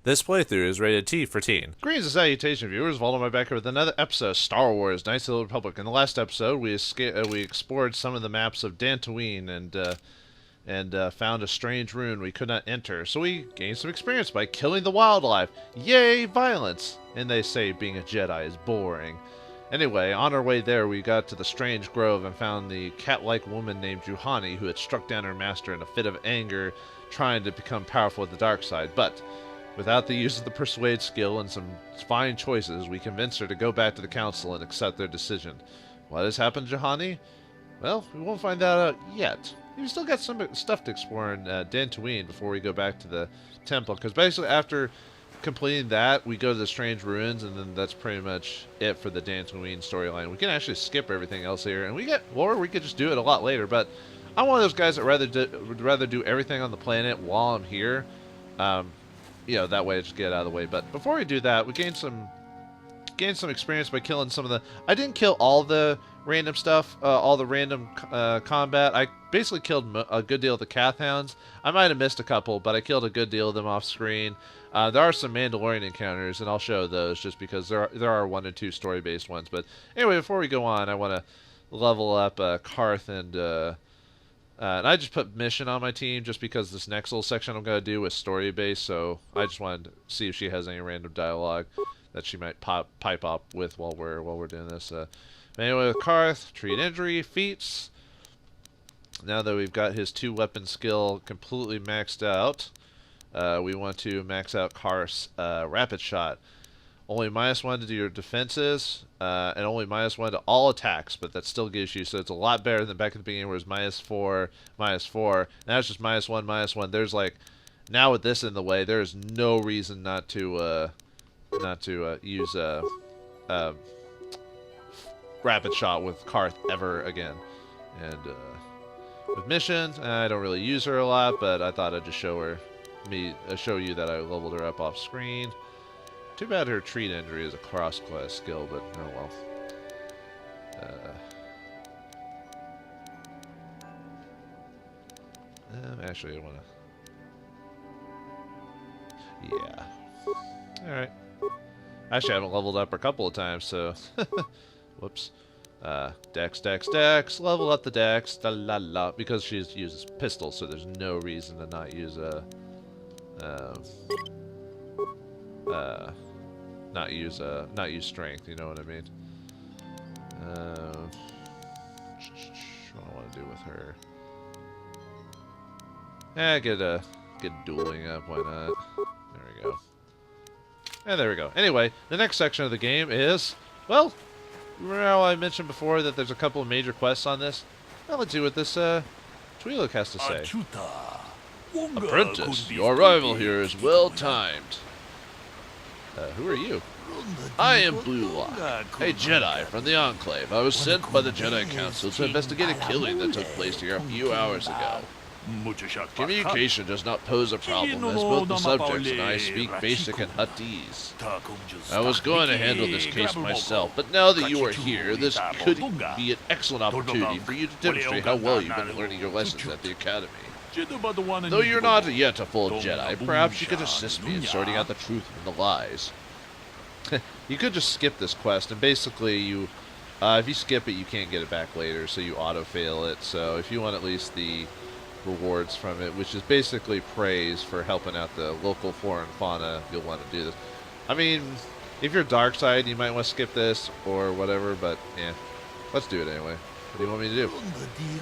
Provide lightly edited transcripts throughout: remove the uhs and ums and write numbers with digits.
This playthrough is rated T for teen. Greetings and salutations, viewers. Vauldemare back here with another episode of Star Wars: Knights of the Republic. In the last episode, we explored some of the maps of Dantooine and found a strange rune we could not enter. So we gained some experience by killing the wildlife. Yay, violence! And they say being a Jedi is boring. Anyway, on our way there, we got to the strange grove and found the cat-like woman named Juhani, who had struck down her master in a fit of anger, trying to become powerful with the dark side. But without the use of the persuade skill and some fine choices, we convinced her to go back to the council and accept their decision. What has happened to Juhani? Well, we won't find that out yet. We've still got some stuff to explore in Dantooine before we go back to the temple, because basically after completing that, we go to the strange ruins, and then that's pretty much it for the Dantooine storyline. We can actually skip everything else here, and we could just do it a lot later, but I'm one of those guys that would rather do everything on the planet while I'm here. You know, that way I just get it out of the way. But before we do that, we gained some experience by killing some of the... I didn't kill all the random stuff, all the random combat. I basically killed a good deal of the Cath Hounds. I might have missed a couple, but I killed a good deal of them off screen. There are some Mandalorian encounters, and I'll show those just because there are one or two story-based ones. But anyway, before we go on, I want to level up Karth and I just put mission on my team just because this next little section I'm going to do is story-based, so I just wanted to see if she has any random dialogue that she might pipe up with while we're doing this. Anyway, with Karth, treat injury, feats. Now that we've got his 2-weapon skill completely maxed out, we want to max out Karth's rapid shot. Only -1 to do your defenses, and only -1 to all attacks, but that still gives you, so it's a lot better than back at the beginning where it was -4, -4. Now it's just -1, -1. There's like, now with this in the way, there's no reason not to use rapid shot with Karth ever again. And with missions, I don't really use her a lot, but I thought I'd just show you that I leveled her up off screen. Too bad her treat injury is a cross-class skill, but oh well. Actually, I want to... Yeah. Alright. Actually, I haven't leveled up her a couple of times, so... Whoops. Dex. Level up the Dex. Da la la. Because she uses pistols, so there's no reason to not use a... not use strength, you know what I mean? What do I want to do with her? Get dueling up, why not? There we go. And there we go. Anyway, the next section of the game is, well, remember how I mentioned before that there's a couple of major quests on this? Well, let's see what this Twi'lek has to say. Apprentice, your arrival here is well timed. Who are you? I am Blue Lock, a Jedi from the Enclave. I was sent by the Jedi Council to investigate a killing that took place here a few hours ago. Communication does not pose a problem, as both the subjects and I speak basic and Huttese. I was going to handle this case myself, but now that you are here, this could be an excellent opportunity for you to demonstrate how well you've been learning your lessons at the Academy. Though you're not yet a full Jedi, perhaps you could assist me in sorting out the truth from the lies. You could just skip this quest, and basically you, if you skip it, you can't get it back later, so you auto-fail it. So if you want at least the rewards from it, which is basically praise for helping out the local flora and fauna, you'll want to do this. I mean, if you're dark side, you might want to skip this or whatever, but yeah, let's do it anyway. What do you want me to do?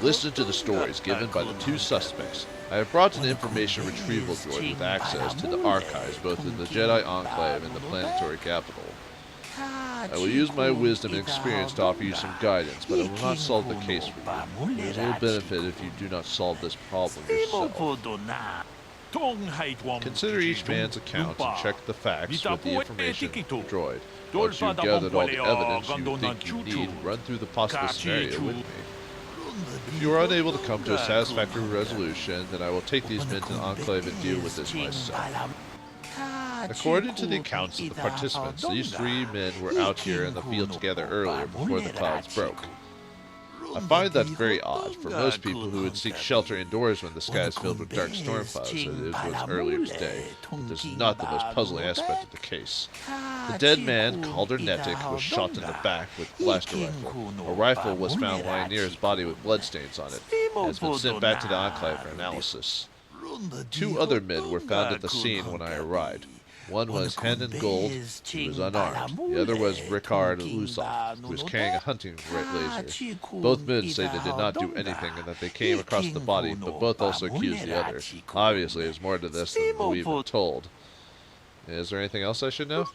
Listen to the stories given by the two suspects. I have brought an information retrieval droid with access to the archives both in the Jedi Enclave and the planetary capital. I will use my wisdom and experience to offer you some guidance, but I will not solve the case for you. There is no benefit if you do not solve this problem yourself. Consider each man's account and check the facts with the information droid. Once you've gathered all the evidence you think you need, run through the possible scenario with me. If you are unable to come to a satisfactory resolution, then I will take these men to the Enclave and deal with this myself. According to the accounts of the participants, these 3 men were out here in the field together earlier before the clouds broke. I find that very odd. For most people who would seek shelter indoors when the sky is filled with dark storm clouds, as it was earlier today, this is not the most puzzling aspect of the case. The dead man, KotOR Netic, was shot in the back with a blaster rifle. A rifle was found lying near his body with bloodstains on it, and has been sent back to the Enclave for analysis. 2 other men were found at the scene when I arrived. One was Hendon Gold, who was unarmed. The other was Ricard Lusov, who was carrying a hunting laser. Both men say they did not do anything and that they came across the body, but both also accused the other. Obviously, there's more to this than we've been told. Is there anything else I should know?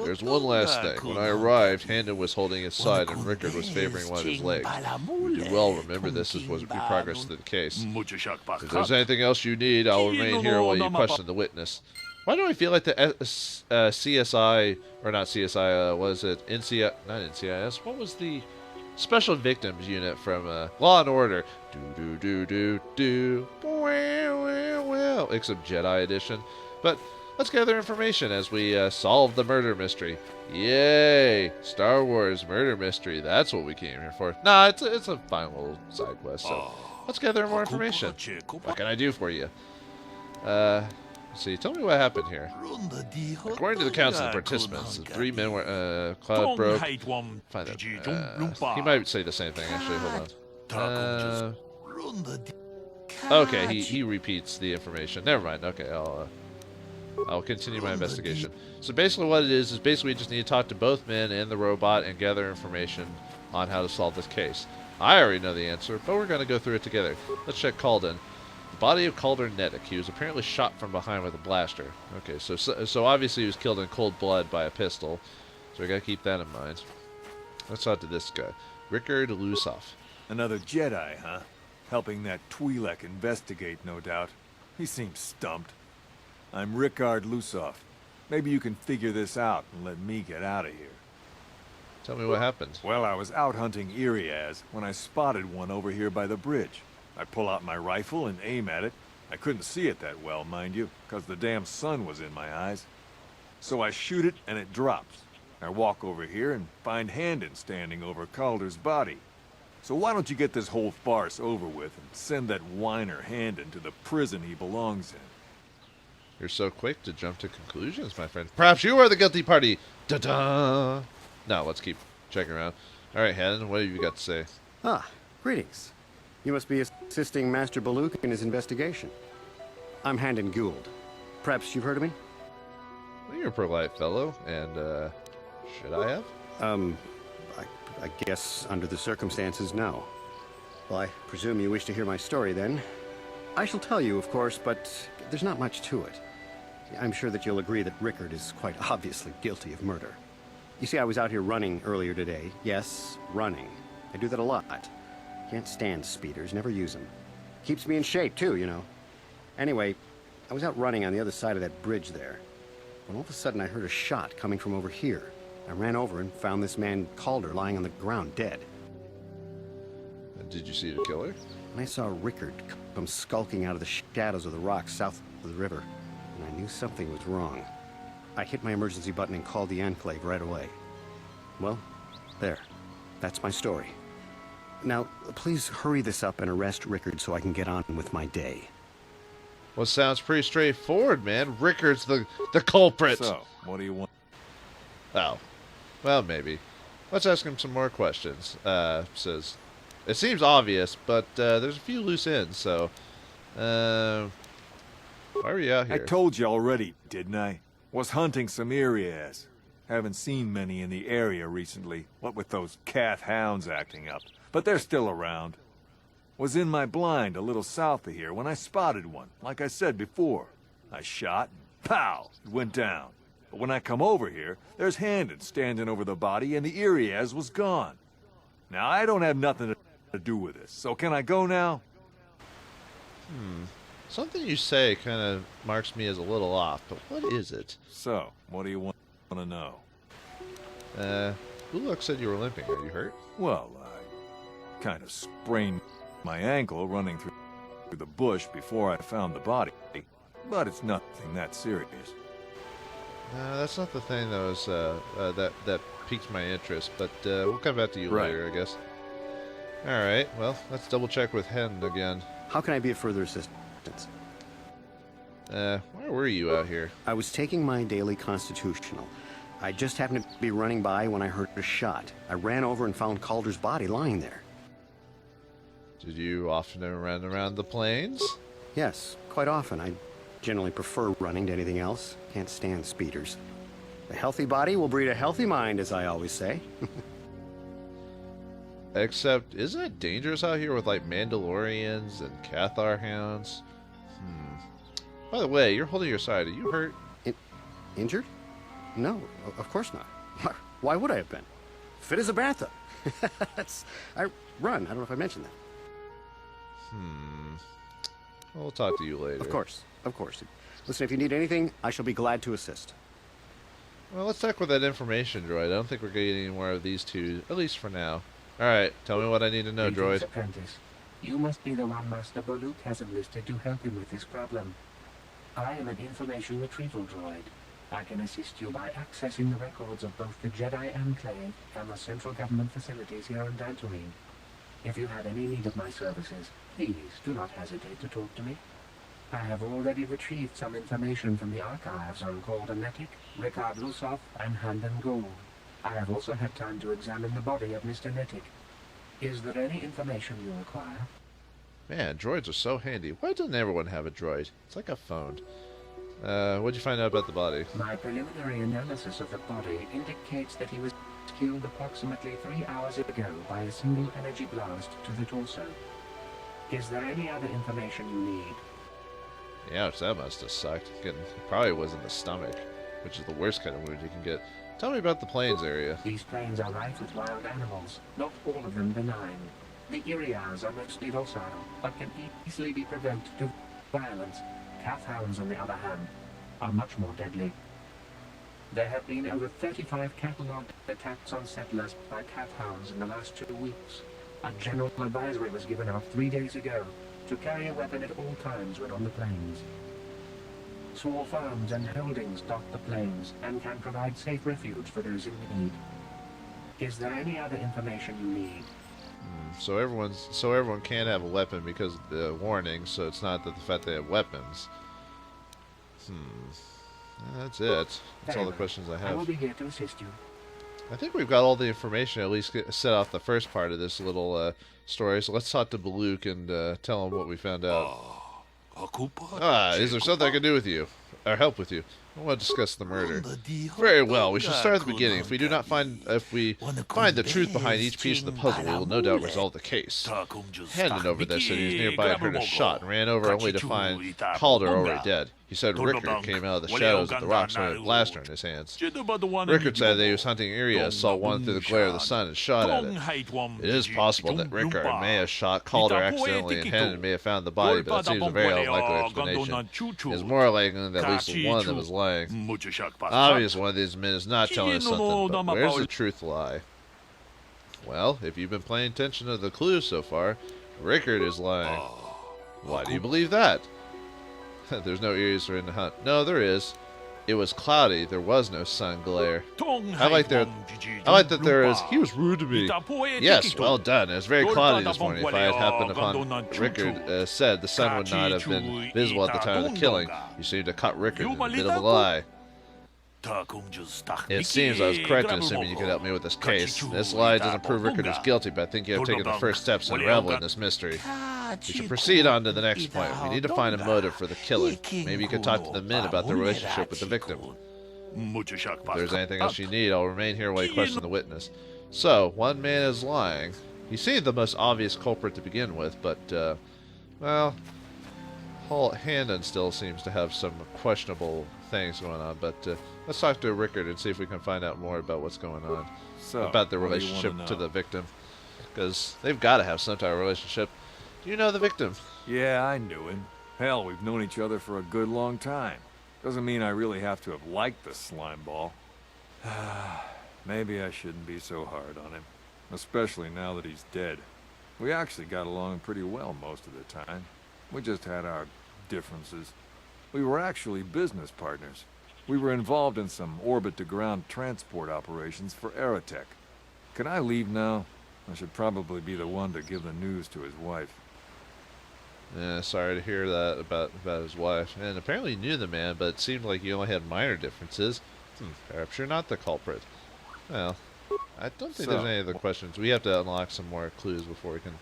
There's one last thing. When I arrived, Hendon was holding his side and Rickard was favoring one of his legs. You do well remember this as we progress through the case. If there's anything else you need, I'll remain here while you question the witness. Why do I feel like the CSI, or not CSI, was it NCI, not NCIS, what was the Special Victims Unit from Law and Order? Well, except Jedi Edition. But let's gather information as we solve the murder mystery. Yay! Star Wars murder mystery, that's what we came here for. Nah, it's a fine little side quest, so let's gather more information. What can I do for you? Let's see, tell me what happened here. According to the accounts of the participants, the 3 men were, Cloud broke. Find it. He might say the same thing, actually, hold on. Okay, he repeats the information. Never mind, okay, I'll continue my investigation. So basically what it is basically we just need to talk to both men and the robot and gather information on how to solve this case. I already know the answer, but we're going to go through it together. Let's check Calden. The body of KotOR Netic. He was apparently shot from behind with a blaster. Okay, so obviously he was killed in cold blood by a pistol. So we gotta keep that in mind. Let's talk to this guy. Ricard Lusov. Another Jedi, huh? Helping that Twi'lek investigate, no doubt. He seems stumped. I'm Ricard Lusov. Maybe you can figure this out and let me get out of here. Tell me what happened. Well, I was out hunting Iriaz when I spotted one over here by the bridge. I pull out my rifle and aim at it. I couldn't see it that well, mind you, because the damn sun was in my eyes. So I shoot it and it drops. I walk over here and find Hendon standing over Calder's body. So why don't you get this whole farce over with and send that whiner Hendon to the prison he belongs in? You're so quick to jump to conclusions, my friend. Perhaps you are the guilty party. Da-da! Now, let's keep checking around. All right, Hendon, what have you got to say? Ah, greetings. You must be assisting Master Baluk in his investigation. I'm Hendon Gould. Perhaps you've heard of me? Well, you're a polite fellow, and, should I have? I guess under the circumstances, no. Well, I presume you wish to hear my story, then. I shall tell you, of course, but there's not much to it. I'm sure that you'll agree that Rickard is quite obviously guilty of murder. You see, I was out here running earlier today. Yes, running. I do that a lot. Can't stand speeders, never use them. Keeps me in shape, too, you know. Anyway, I was out running on the other side of that bridge there, when all of a sudden I heard a shot coming from over here. I ran over and found this man KotOR lying on the ground, dead. Did you see the killer? And I saw Rickard come skulking out of the shadows of the rocks south of the river, and I knew something was wrong. I hit my emergency button and called the Enclave right away. Well, there. That's my story. Now, please hurry this up and arrest Rickard so I can get on with my day. Well, sounds pretty straightforward, man. Rickard's the culprit. So, what do you want? Oh. Well, maybe. Let's ask him some more questions. Says, it seems obvious, but there's a few loose ends, so... why are you out here? I told you already, didn't I? Was hunting some Iriaz. Haven't seen many in the area recently, what with those cat hounds acting up. But they're still around. Was in my blind a little south of here when I spotted one, like I said before. I shot, and pow, it went down. But when I come over here, there's Hendon standing over the body and the Iriaz was gone. Now, I don't have nothing to do with this, so can I go now? Something you say kind of marks me as a little off, but what is it? So, what do you want to know? Bullock said you were limping. Are you hurt? Well, I kind of sprained my ankle running through the bush before I found the body. But it's nothing that serious. That's not the thing that was that piqued my interest, but we'll come back to you later, I guess. Alright, well, let's double check with Hen again. How can I be of further assistance? Where were you out here? I was taking my daily constitutional. I just happened to be running by when I heard a shot. I ran over and found Calder's body lying there. Did you often run around the plains? Yes, quite often. I generally prefer running to anything else. Can't stand speeders. A healthy body will breed a healthy mind, as I always say. Except, isn't it dangerous out here with, like, Mandalorians and KotOR hounds? By the way, you're holding your side. Are you hurt? Injured? No, of course not. Why would I have been? Fit as a bathtub. I run. I don't know if I mentioned that. We'll talk to you later. Of course. Listen, if you need anything, I shall be glad to assist. Well, let's check with that information droid. I don't think we're getting any more of these two, at least for now. Alright, tell me what I need to know, droid. Apprentice. You must be the one Master Boluk has enlisted to help him with this problem. I am an information retrieval droid. I can assist you by accessing the records of both the Jedi Enclave and the central government facilities here on Dantooine. If you have any need of my services, please do not hesitate to talk to me. I have already retrieved some information from the archives on Calder Netic, Ricard Lusov, and Handan Gould. I have also had time to examine the body of Mr. Netic. Is there any information you require? Man, droids are so handy. Why doesn't everyone have a droid? It's like a phone. What'd you find out about the body? My preliminary analysis of the body indicates that he was killed approximately 3 hours ago by a single energy blast to the torso. Is there any other information you need? Ouch, that must have sucked. It probably was in the stomach, which is the worst kind of wound you can get. Tell me about the plains area. These plains are rife with wild animals, not all of them benign. The Iriars are mostly docile, but can easily be provoked to violence. Kathhounds, on the other hand, are much more deadly. There have been over 35 catalogued attacks on settlers by Kathhounds in the last 2 weeks. A general advisory was given out 3 days ago to carry a weapon at all times when on the plains. Small farms and holdings dot the plains and can provide safe refuge for those in need. Is there any other information you need? So everyone can have a weapon because of the warning, so it's not that the fact they have weapons. That's it. That's all the questions I I will have. be here to assist you. I think we've got all the information, at least set off the first part of this little story. So let's talk to Baluk and tell him what we found out. Is there something I can do with you? Or help with you? I want to discuss the murder. Very well, we should start at the beginning. If we find the truth behind each piece of the puzzle, we will no doubt resolve the case. Handed over that said he was nearby and heard a shot and ran over only to find Calder already dead. He said Rickard came out of the shadows of the rocks with a blaster in his hands. Rickard said that he was hunting Irias, saw one through the glare of the sun and shot at it. It is possible that Rickard may have shot Calder accidentally and Handed may have found the body, but that seems a very unlikely explanation. It is more likely that at least one of them is lying. Obviously, one of these men is not telling us something, but where's the truth lie? Well, if you've been paying attention to the clues so far, Rickard is lying. Why do you believe that? There's no ears in the hunt. No, there is. It was cloudy. There was no sun glare. I like that there is. He was rude to me. Yes, well done. It was very cloudy this morning. If I had happened upon Rickard said the sun would not have been visible at the time of the killing. You seemed to cut Rickard in the middle of a lie. It seems I was correct in assuming you could help me with this case. This lie doesn't prove Rickard is guilty, but I think you have taken the first steps in unraveling this mystery. We should proceed on to the next point. We need to find a motive for the killing. Maybe you could talk to the men about their relationship with the victim. If there's anything else you need, I'll remain here while you question the witness. So, one man is lying. He seemed the most obvious culprit to begin with, but, well, Handon still seems to have some questionable things going on, but let's talk to Rickard and see if we can find out more about what's going on. About their relationship to the victim. Because they've got to have some type of relationship. Do you know the victim? Yeah, I knew him. Hell, we've known each other for a good long time. Doesn't mean I really have to have liked the slimeball. Maybe I shouldn't be so hard on him. Especially now that he's dead. We actually got along pretty well most of the time. We just had our differences. We were actually business partners. We were involved in some orbit-to-ground transport operations for Aerotech. Can I leave now? I should probably be the one to give the news to his wife. Yeah, sorry to hear that about his wife. And apparently you knew the man, but it seemed like you only had minor differences. Perhaps you're not the culprit. Well, I don't think there's any other questions. We have to unlock some more clues before we can...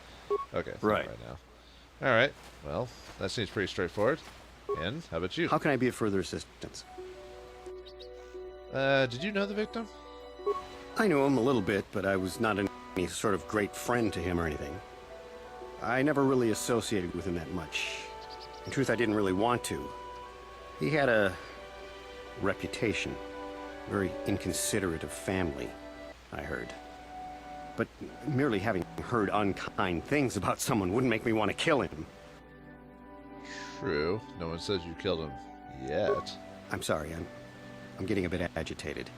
Okay, right now. Alright, well, that seems pretty straightforward. And, how about you? How can I be of further assistance? Did you know the victim? I knew him a little bit, but I was not any sort of great friend to him or anything. I never really associated with him that much. In truth, I didn't really want to. He had a reputation. Very inconsiderate of family, I heard. But merely having heard unkind things about someone wouldn't make me want to kill him. True. No one says you killed him yet. I'm sorry, I'm getting a bit agitated.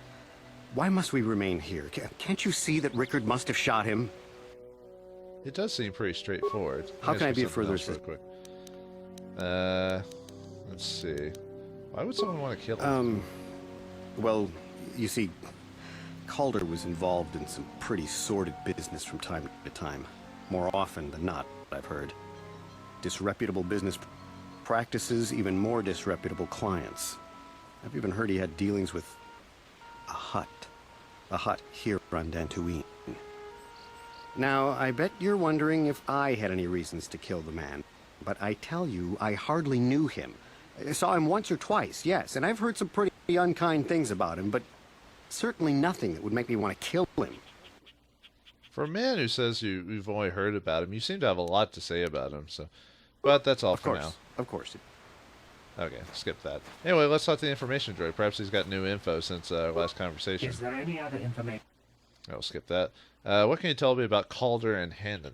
Why must we remain here? Can't you see that Rickard must have shot him? It does seem pretty straightforward. How can I be of further assistance? Quick. Let's see. Why would someone want to kill him? Well, you see, Calder was involved in some pretty sordid business from time to time. More often than not, I've heard. Disreputable business practices, even more disreputable clients. I've even heard he had dealings with a hut here on Dantooine. Now, I bet you're wondering if I had any reasons to kill the man. But I tell you, I hardly knew him. I saw him once or twice, yes, and I've heard some pretty unkind things about him, but certainly nothing that would make me want to kill him. For a man who says you've only heard about him, you seem to have a lot to say about him, so... But that's all for now. Of course. Okay, skip that. Anyway, let's talk to the information droid. Perhaps he's got new info since our last conversation. Is there any other information? I'll skip that. What can you tell me about Calder and Handon?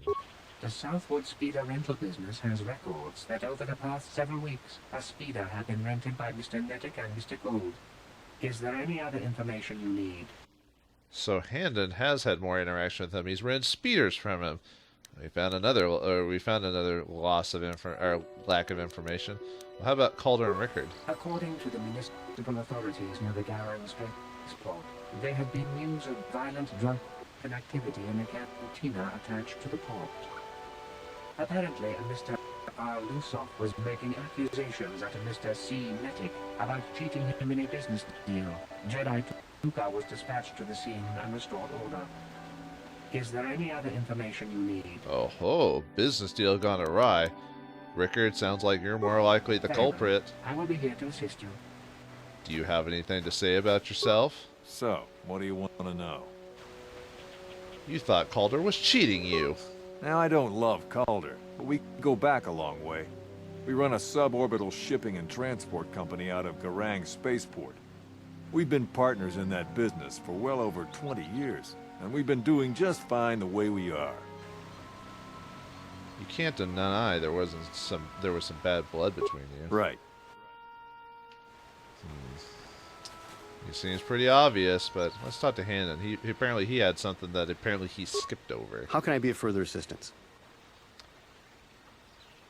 The Southwood Speeder rental business has records that over the past several weeks, a speeder had been rented by Mr. Nettic and Mr. Gould. Is there any other information you need? So Handon has had more interaction with him. He's rented speeders from him. We found another loss of lack of information. Well, how about Calder and Rickard? According to the municipal authorities near the Garand spaceport, there had been news of violent drunken activity in a cantina attached to the port. Apparently, a Mr. R. Lusoff was making accusations at a Mr. C. Nettic about cheating him in a business deal. Jedi Tuka was dispatched to the scene and restored order. Is there any other information you need? Oh ho, business deal gone awry. Rickard, sounds like you're more likely the culprit. I will be here to assist you. Do you have anything to say about yourself? So, what do you want to know? You thought Calder was cheating you. Now, I don't love Calder, but we go back a long way. We run a suborbital shipping and transport company out of Garang Spaceport. We've been partners in that business for well over 20 years, and we've been doing just fine the way we are. You can't deny there was some bad blood between you. Right. It seems pretty obvious, but let's talk to Handon. He apparently had something that he skipped over. How can I be of further assistance?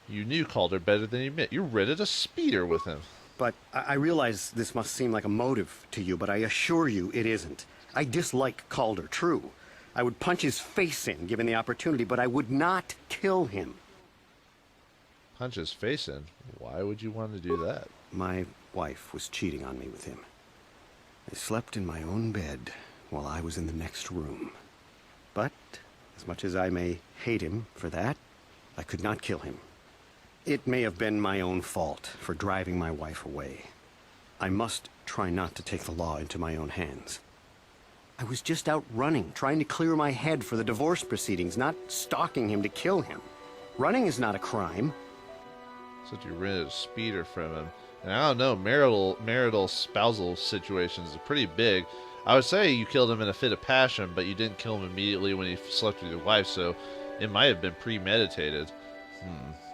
You knew Calder better than you admit. You rented a speeder with him. But I realize this must seem like a motive to you, but I assure you it isn't. I dislike Calder, true. I would punch his face in, given the opportunity, but I would not kill him. Punch his face in? Why would you want to do that? My wife was cheating on me with him. I slept in my own bed while I was in the next room. But, as much as I may hate him for that, I could not kill him. It may have been my own fault for driving my wife away. I must try not to take the law into my own hands. I was just out running, trying to clear my head for the divorce proceedings, not stalking him to kill him. Running is not a crime. Said you rented a speeder from him. And I don't know, marital spousal situations are pretty big. I would say you killed him in a fit of passion, but you didn't kill him immediately when he slept with your wife, so it might have been premeditated.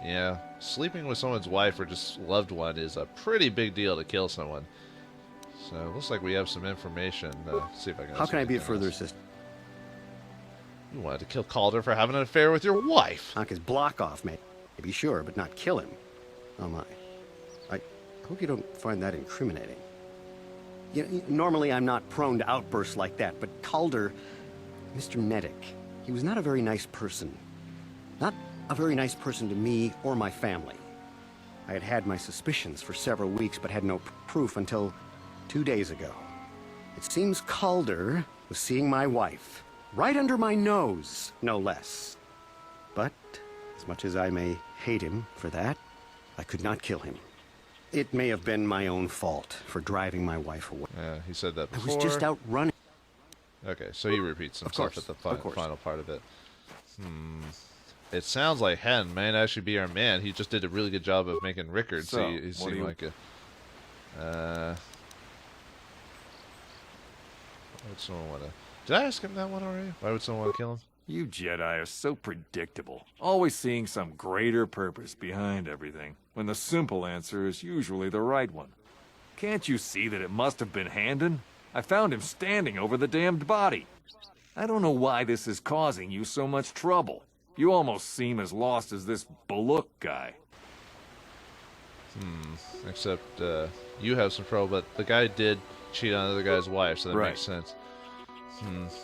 Yeah. Sleeping with someone's wife or just loved one is a pretty big deal to kill someone. So it looks like we have some information. See if I can. How can I be of further assistance? You wanted to kill Calder for having an affair with your wife. Knock his block off, maybe, sure, but not kill him. Oh my. I hope you don't find that incriminating. Normally I'm not prone to outbursts like that, but Calder, Mr. Nettic, He was not a very nice person. Not a very nice person to me or my family. I had had my suspicions for several weeks, but had no proof until 2 days ago. It seems Calder was seeing my wife, right under my nose, no less. But, as much as I may hate him for that, I could not kill him. It may have been my own fault for driving my wife away. Yeah, he said that I before. was just out running. Okay, so he repeats himself course, at the of course. final part of it. It sounds like Hen might actually be our man. He just did a really good job of making Rickard So, he what seemed do you- like a... why would someone want to... Did I ask him that one already? Why would someone want to kill him? You Jedi are so predictable, always seeing some greater purpose behind everything, when the simple answer is usually the right one. Can't you see that it must have been Handon? I found him standing over the damned body. I don't know why this is causing you so much trouble. You almost seem as lost as this Baluk guy. Except, you have some trouble, but the guy did cheat on the other guy's wife, so that Right. makes sense.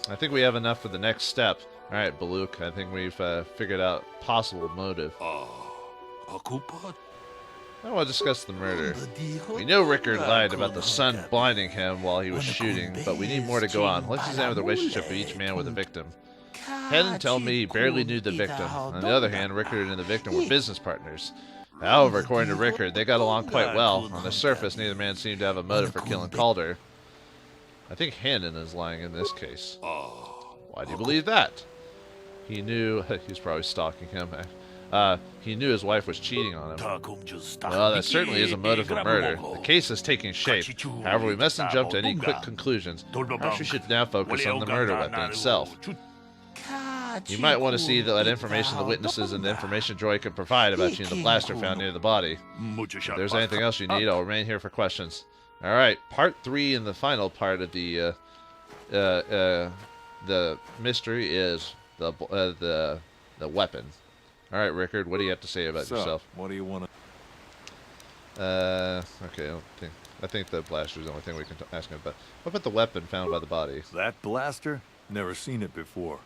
I think we have enough for the next step. Alright, Baluk, I think we've figured out possible motive. I want to discuss the murder. We know Rickard lied about the sun blinding him while he was shooting, but we need more to go on. Let's examine the relationship of each man with the victim. Hedden told me he barely knew the victim. On the other hand, Rickard and the victim were business partners. However, according to Rickard, they got along quite well. On the surface, neither man seemed to have a motive for killing Calder. I think Handon is lying in this case. Why do you believe that? He knew... He's probably stalking him. He knew his wife was cheating on him. Well, that certainly is a motive for murder. The case is taking shape. However, we mustn't jump to any quick conclusions. Perhaps we should now focus on the murder weapon itself. You might want to see that information the witnesses and the information droid can provide about you and the blaster found near the body. If there's anything else you need, I'll remain here for questions. Alright, part 3 and the final part of the mystery is the weapon. Alright, Rickard, what do you have to say about yourself? What do you want to... Okay, I think the blaster is the only thing we can ask him about. What about the weapon found by the body? That blaster? Never seen it before.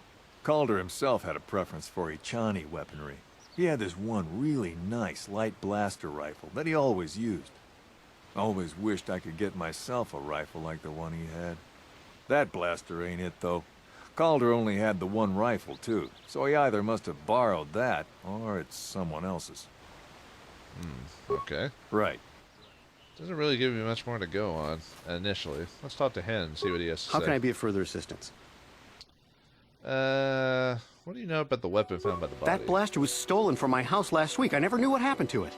Calder himself had a preference for Ichani weaponry. He had this one really nice light blaster rifle that he always used. Always wished I could get myself a rifle like the one he had. That blaster ain't it, though. Calder only had the one rifle, too, so he either must have borrowed that, or it's someone else's. Okay. Right. Doesn't really give me much more to go on, initially. Let's talk to Hen and see what he has to say. How can I be of further assistance? What do you know about the weapon found by the body? That blaster was stolen from my house last week. I never knew what happened to it.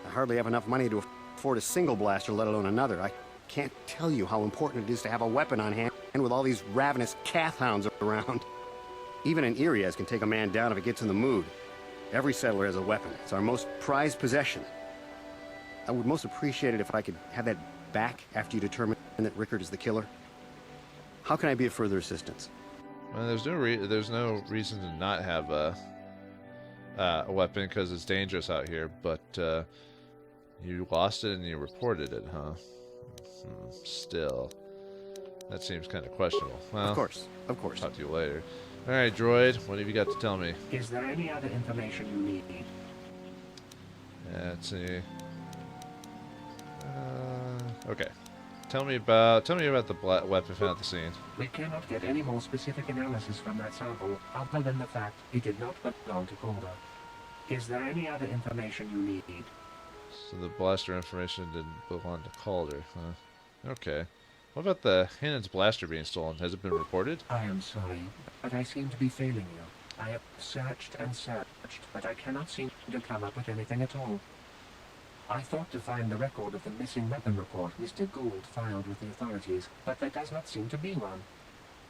I hardly have enough money to afford a single blaster, let alone another. I can't tell you how important it is to have a weapon on hand with all these ravenous Cath hounds around. Even an Irias can take a man down if it gets in the mood. Every settler has a weapon. It's our most prized possession. I would most appreciate it if I could have that back after you determine that Rickard is the killer. How can I be of further assistance? Well, there's no reason to not have a weapon because it's dangerous out here. But you lost it and you reported it, huh? Still, that seems kind of questionable. Well, Of course. Talk to you later. All right, droid, what have you got to tell me? Is there any other information you need? Let's see. Okay. Tell me about the weapon found at the scene. We cannot get any more specific analysis from that sample other than the fact it did not belong to Calder. Is there any other information you need? So the blaster information didn't belong to Calder, huh? Okay. What about the Hannon's blaster being stolen? Has it been reported? I am sorry, but I seem to be failing you. I have searched and searched, but I cannot seem to come up with anything at all. I thought to find the record of the missing weapon report Mr. Gould filed with the authorities, but there does not seem to be one.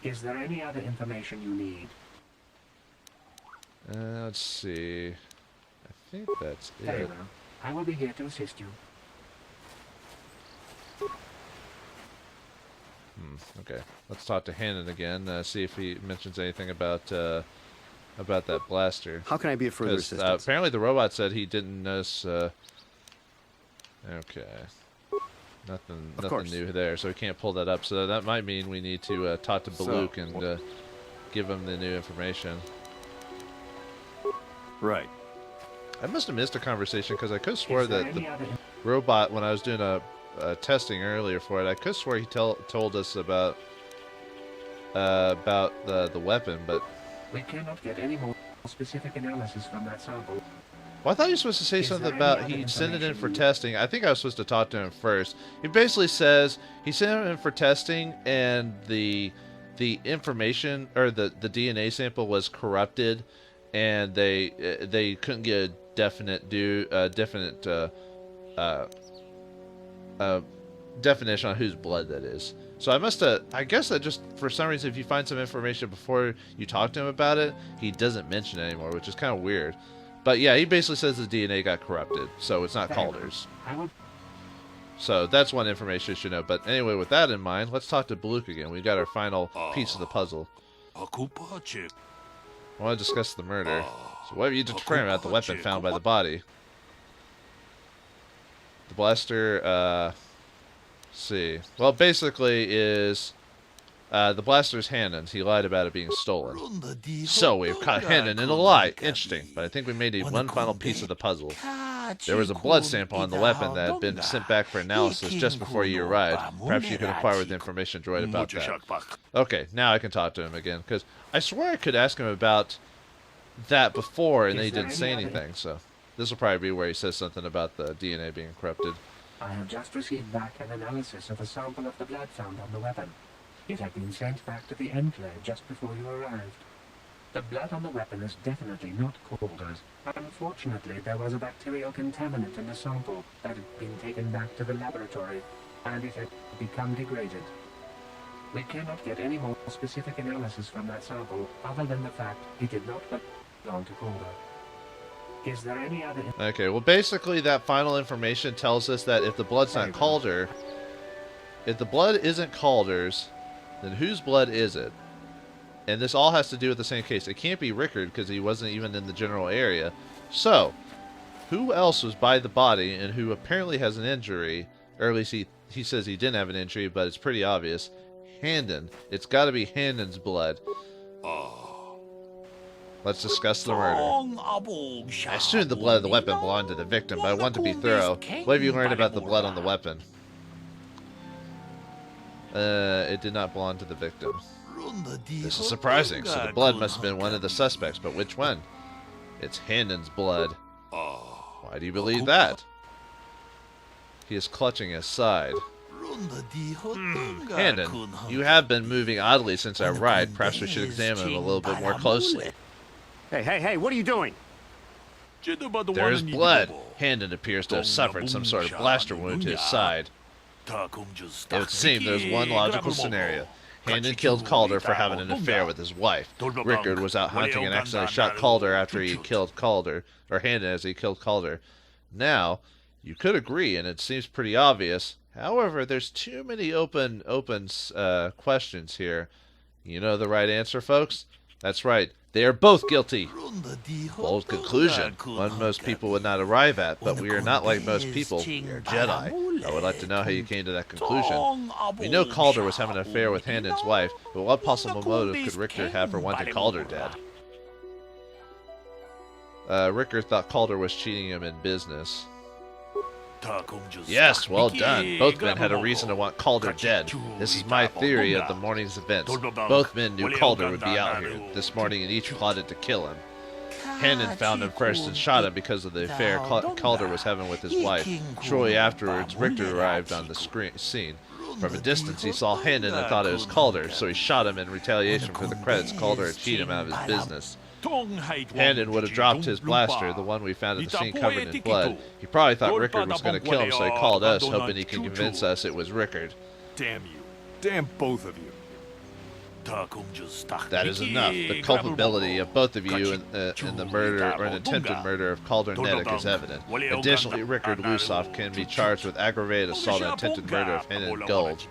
Is there any other information you need? Let's see. I think that's Very it. well. I will be here to assist you. Okay. Let's talk to Hannon again. See if he mentions anything about that blaster. How can I be of further 'Cause, assistance? apparently the robot said he didn't notice. Okay. Nothing course. new there, so we can't pull that up. So that might mean we need to talk to Baluk and give him the new information. Right. I must have missed a conversation because I could have swore Is there that the any other robot, when I was doing a testing earlier for it, I could have swore he told us about the weapon, but We cannot get any more specific analysis from that sample. well, I thought you were supposed to say Is something there any about other he'd send it in for information? testing. I think I was supposed to talk to him first. He basically says he sent it in for testing, and the information or the DNA sample was corrupted, and they couldn't get a definite definition on whose blood that is. So I guess that just for some reason, if you find some information before you talk to him about it, he doesn't mention it anymore, which is kind of weird. But yeah, he basically says the DNA got corrupted, so it's not Calder's. I will So that's one information you should know. But anyway, with that in mind, let's talk to Baluk again. We got our final piece of the puzzle. I want to discuss the murder. So what have you determined about the weapon found by the body? The blaster, let's see. Well, basically is the blaster's Hannon. He lied about it being stolen. So we've caught Hannon in a lie. Interesting, but I think we made one final piece of the puzzle. There was a blood sample on the weapon that had been sent back for analysis just before you arrived. Perhaps you can acquire with the information droid about that. Okay, now I can talk to him again, because I swear I could ask him about that before, and then he didn't say anything, so this will probably be where he says something about the DNA being corrupted. I have just received back an analysis of a sample of the blood found on the weapon. It had been sent back to the Enclave just before you arrived. The blood on the weapon is definitely not Calder's. Unfortunately, there was a bacterial contaminant in the sample that had been taken back to the laboratory, and it had become degraded. We cannot get any more specific analysis from that sample, other than the fact it did not belong to Calder. Is there any other... Okay, well basically that final information tells us that if the blood's not Calder, if the blood isn't Calder's, then whose blood is it? And this all has to do with the same case. It can't be Rickard because he wasn't even in the general area. So, who else was by the body and who apparently has an injury, or at least he says he didn't have an injury, but it's pretty obvious. Handon. It's got to be Handon's blood. Let's discuss the murder. I assumed the blood of the weapon belonged to the victim, but I want to be thorough. What have you learned about the blood on the weapon? It did not belong to the victim. This is surprising, so the blood must have been one of the suspects, but which one? It's Handon's blood. Why do you believe that? He is clutching his side. Handon, you have been moving oddly since I arrived. Perhaps we should examine him a little bit more closely. Hey, what are you doing? There is blood. Handon appears to have suffered some sort of blaster wound to his side. It would seem there's one logical scenario. Handon killed Calder for having an affair with his wife. Rickard was out hunting and accidentally shot Calder after he killed Calder, or Handon as he killed Calder. Now, you could agree, and it seems pretty obvious. However, there's too many open questions here. You know the right answer, folks? That's right. They are both guilty. Bold conclusion, one most people would not arrive at, but we are not like most people. We are Jedi. I would like to know how you came to that conclusion. We know Calder was having an affair with Handon's wife, but what possible motive could Rickard have for wanting Calder dead? Rickard thought Calder was cheating him in business. Yes, well done. Both men had a reason to want Calder dead. This is my theory of the morning's events. Both men knew Calder would be out here this morning and each plotted to kill him. Handon found him first and shot him because of the affair Calder was having with his wife. Shortly afterwards, Richter arrived on the scene. From a distance, he saw Handon and thought it was Calder, so he shot him in retaliation for the credits Calder had cheated him out of his business. Handon would have dropped his blaster, the one we found at the scene covered in blood. He probably thought Rickard was going to kill him, so he called us, hoping he could convince us it was Rickard. Damn you. Damn both of you. That is enough. The culpability of both of you in the murder or an attempted murder of Calder Nedek is evident. Additionally, Rickard Lusov can be charged with aggravated assault and attempted murder of Handon Gold.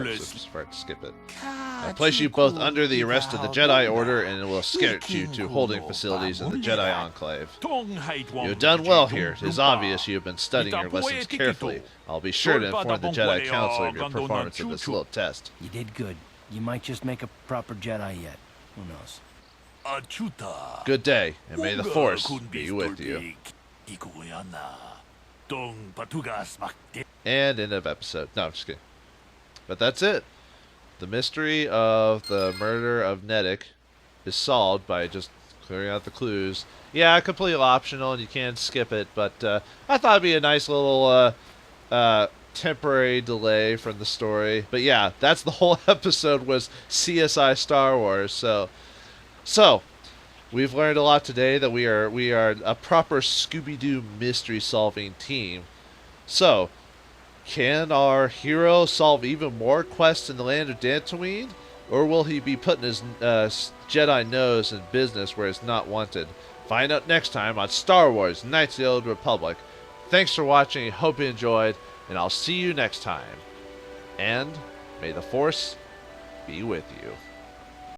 Just skip it. I place you both under the arrest of the Jedi Order and will escort you to holding facilities in the Jedi Enclave. You have done well here. It is obvious you have been studying your lessons carefully. I'll be sure to inform the Jedi Council of your performance of this little test. You did good. You might just make a proper Jedi yet. Who knows? Good day, and may the Force be with you. And end of episode. No, I'm just kidding. But that's it. The mystery of the murder of Nedic is solved by just clearing out the clues. Yeah, completely optional, and you can skip it, but I thought it'd be a nice little temporary delay from the story. But yeah, that's the whole episode, was CSI Star Wars. So we've learned a lot today, that we are a proper Scooby-Doo mystery-solving team. So, can our hero solve even more quests in the land of Dantooine? Or will he be putting his Jedi nose in business where it's not wanted? Find out next time on Star Wars Knights of the Old Republic. Thanks for watching, hope you enjoyed, and I'll see you next time. And may the Force be with you.